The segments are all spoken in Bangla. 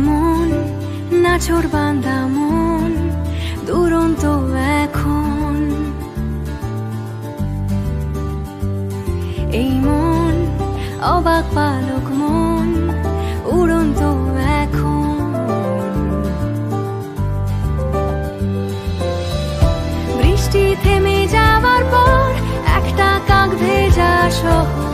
মন নাছোড় বান্ধা মন দুরন্ত এখন, এই মন অবাক পালক মন উড়ন্ত এখন। বৃষ্টি থেমে যাওয়ার পর একটা কাক ভেজা শহর,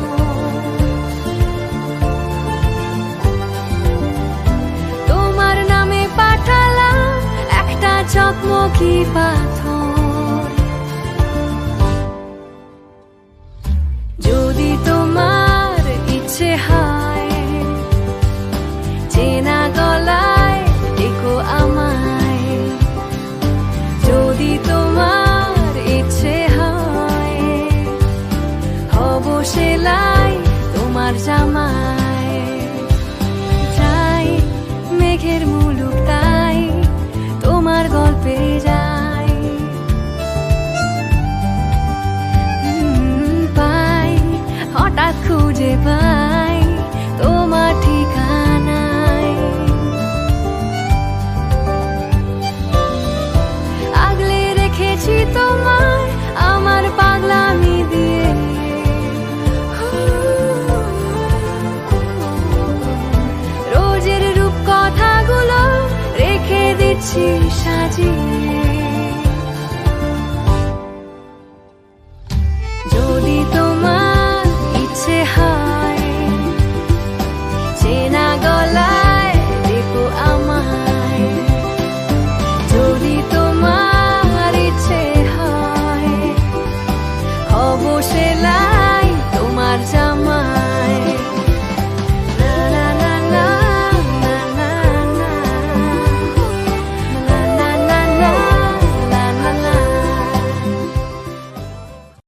তোমার নামে পাঠালাম একটা চকমকি পাথর। যদি তোমার ইচ্ছে হয় চেনা গলায় ডেকো আমায়, যদি তোমার ইচ্ছে হয় হব সেলাই তোমার জামায়। যাই মেঘের মুলুক তাই তোমার গল্পে যাই, পাই হঠাৎ খুঁজে পাই তোমার ঠিকানায়। আগলে রেখেছি তোমায় আমার পাগলামি দিয়ে, রোজের রূপ কথাগুলো রেখে দিচ্ছি সাজিয়ে।